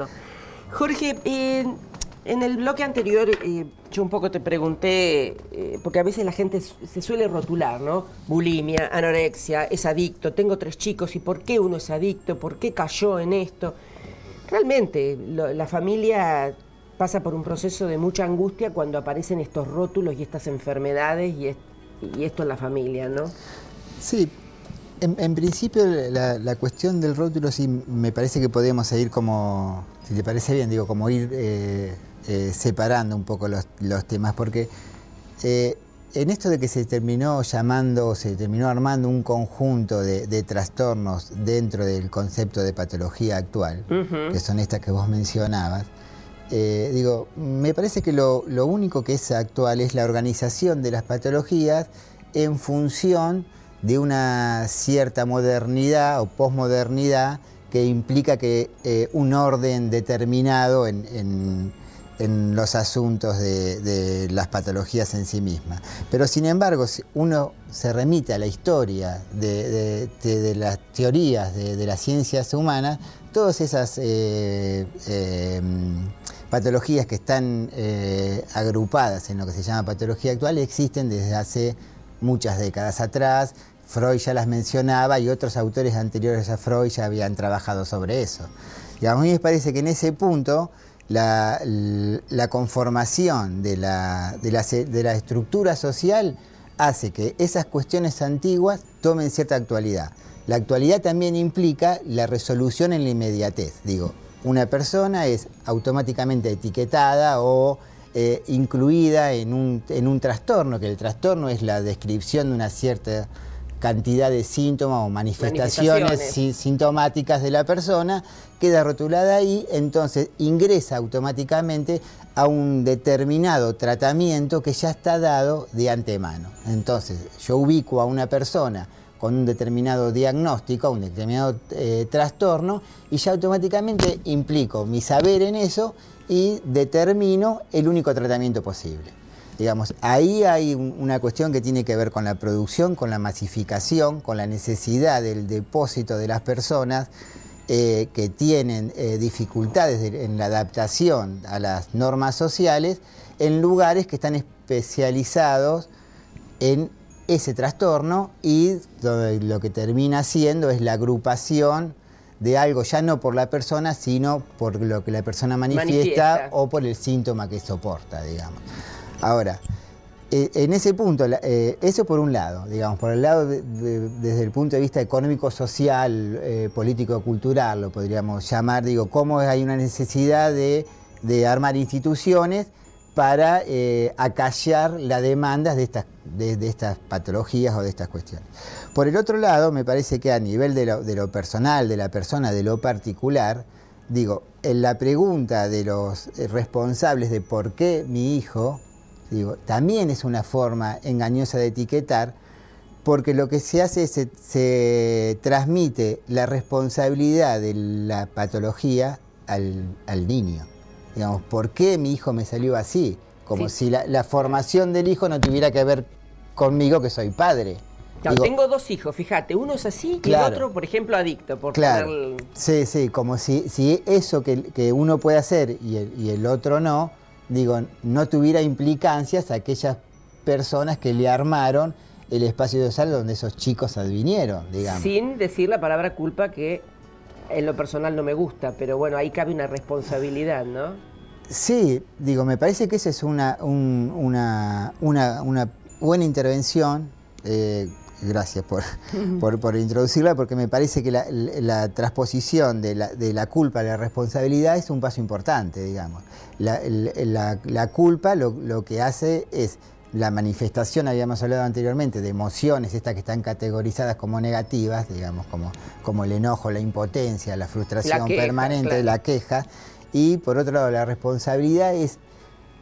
eso. Jorge, en el bloque anterior yo un poco te pregunté, porque a veces la gente se suele rotular, ¿no? Bulimia, anorexia, es adicto, tengo 3 chicos, ¿y por qué uno es adicto? ¿Por qué cayó en esto? Realmente, la familia pasa por un proceso de mucha angustia cuando aparecen estos rótulos y estas enfermedades y esto en la familia, ¿no? Sí, en principio la cuestión del rótulo sí me parece que podemos seguir como, si te parece bien, digo, como ir separando un poco los temas, porque en esto de que se terminó llamando, se terminó armando un conjunto de trastornos dentro del concepto de patología actual, que son estas que vos mencionabas, digo, me parece que lo único que es actual es la organización de las patologías en función de una cierta modernidad o posmodernidad que implica que un orden determinado en los asuntos de las patologías en sí mismas. Pero sin embargo, si uno se remite a la historia de las teorías de las ciencias humanas, todas esas patologías que están agrupadas en lo que se llama patología actual existen desde hace muchas décadas atrás. Freud ya las mencionaba y otros autores anteriores a Freud ya habían trabajado sobre eso. Y a mí me parece que en ese punto la conformación de la estructura social hace que esas cuestiones antiguas tomen cierta actualidad. La actualidad también implica la resolución en la inmediatez. Digo, una persona es automáticamente etiquetada o incluida en un trastorno, que el trastorno es la descripción de una cierta cantidad de síntomas o manifestaciones sintomáticas de la persona, queda rotulada ahí, entonces ingresa automáticamente a un determinado tratamiento que ya está dado de antemano. Entonces yo ubico a una persona con un determinado diagnóstico, un determinado trastorno, y ya automáticamente implico mi saber en eso y determino el único tratamiento posible. Digamos, ahí hay una cuestión que tiene que ver con la producción, con la masificación, con la necesidad del depósito de las personas que tienen dificultades en la adaptación a las normas sociales en lugares que están especializados en ese trastorno y lo que termina siendo es la agrupación de algo ya no por la persona, sino por lo que la persona manifiesta o por el síntoma que soporta, digamos. Ahora, en ese punto, eso por un lado, digamos, por el lado desde el punto de vista económico, social, político, cultural, lo podríamos llamar, digo, cómo hay una necesidad de armar instituciones para acallar las demandas de estas patologías o de estas cuestiones. Por el otro lado, me parece que a nivel de lo personal, de la persona, de lo particular, digo, en la pregunta de los responsables de por qué mi hijo, digo, también es una forma engañosa de etiquetar, porque lo que se hace es se transmite la responsabilidad de la patología al niño. Digamos, ¿por qué mi hijo me salió así? Como si la formación del hijo no tuviera que ver conmigo, que soy padre. Claro, digo, tengo 2 hijos, fíjate, uno es así y el otro, por ejemplo, adicto. Claro, sí, como si eso que uno puede hacer y el otro no, digo, no tuviera implicancias a aquellas personas que le armaron el espacio social donde esos chicos advinieron, digamos. Sin decir la palabra culpa, que en lo personal no me gusta, pero bueno, ahí cabe una responsabilidad, ¿no? Sí, digo, me parece que esa es una buena intervención. Gracias por introducirla, porque me parece que la transposición de la culpa a la responsabilidad es un paso importante, digamos. La culpa lo que hace es la manifestación, habíamos hablado anteriormente, de emociones, estas que están categorizadas como negativas, digamos, como el enojo, la impotencia, la frustración permanente, claro, la queja. Y por otro lado, la responsabilidad es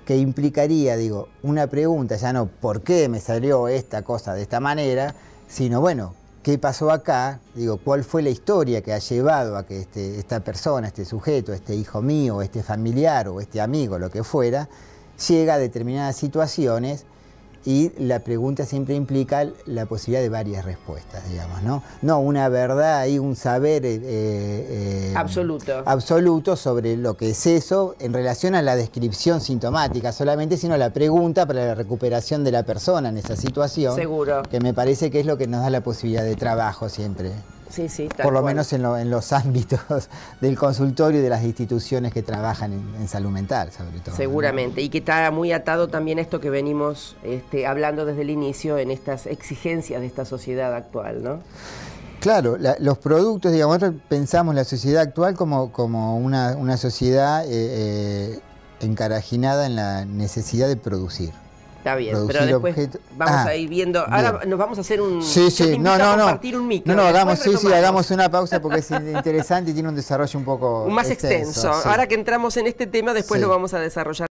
que implicaría, digo, una pregunta, ya no ¿por qué me salió esta cosa de esta manera?, sino, bueno, ¿qué pasó acá? Digo, ¿cuál fue la historia que ha llevado a que esta persona, este sujeto, este hijo mío, este familiar o este amigo, lo que fuera, llega a determinadas situaciones y la pregunta siempre implica la posibilidad de varias respuestas, digamos, ¿no? No una verdad y un saber absoluto sobre lo que es eso en relación a la descripción sintomática solamente, sino la pregunta para la recuperación de la persona en esa situación. Seguro. Que me parece que es lo que nos da la posibilidad de trabajo siempre. Sí, sí, por lo menos en los ámbitos del consultorio y de las instituciones que trabajan en salud mental, sobre todo. Seguramente, ¿no? Y que está muy atado también a esto que venimos hablando desde el inicio en estas exigencias de esta sociedad actual, ¿no? Claro, los productos, digamos, nosotros pensamos la sociedad actual como una sociedad encarajinada en la necesidad de producir. Está bien, pero después vamos a ir viendo. Ahora bien. Nos vamos a hacer un. Sí, sí, compartir un micro. Hagamos una pausa porque es interesante y tiene un desarrollo un poco más extenso. Sí. Ahora que entramos en este tema, después lo vamos a desarrollar.